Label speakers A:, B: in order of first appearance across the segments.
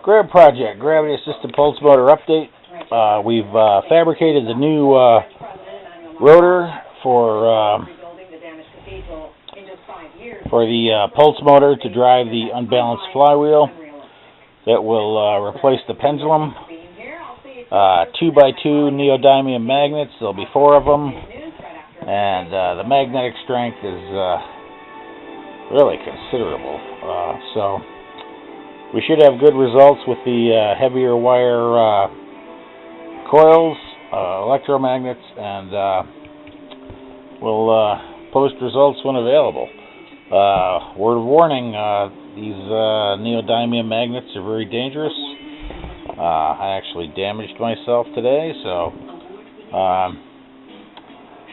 A: Grab project, gravity assisted pulse motor update. We've fabricated the new rotor for the pulse motor to drive the unbalanced flywheel that will replace the pendulum. 2x2 neodymium magnets. There'll be 4 of them, and the magnetic strength is really considerable. So we should have good results with the heavier wire coils, electromagnets, and we'll post results when available. Word of warning, these neodymium magnets are very dangerous. I actually damaged myself today, so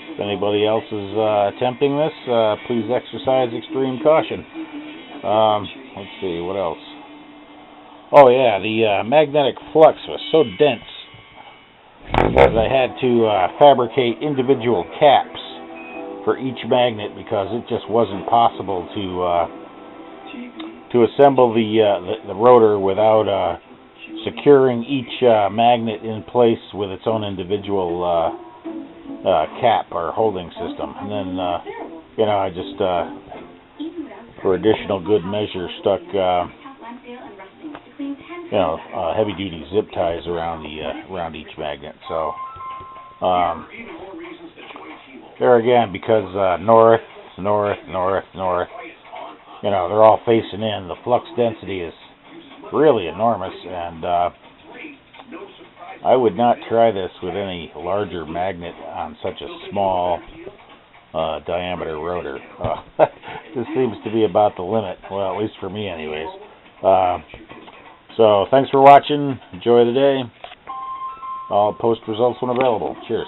A: if anybody else is attempting this, please exercise extreme caution. Let's see, what else? Oh yeah, the magnetic flux was so dense that I had to fabricate individual caps for each magnet because it just wasn't possible to assemble the rotor without securing each magnet in place with its own individual cap or holding system. And then I just for additional good measure stuck heavy duty zip ties around each magnet. So there again, because north, they're all facing in, the flux density is really enormous, and I would not try this with any larger magnet on such a small diameter rotor. This seems to be about the limit, well, at least for me anyways. So thanks for watching. Enjoy the day. I'll post results when available. Cheers.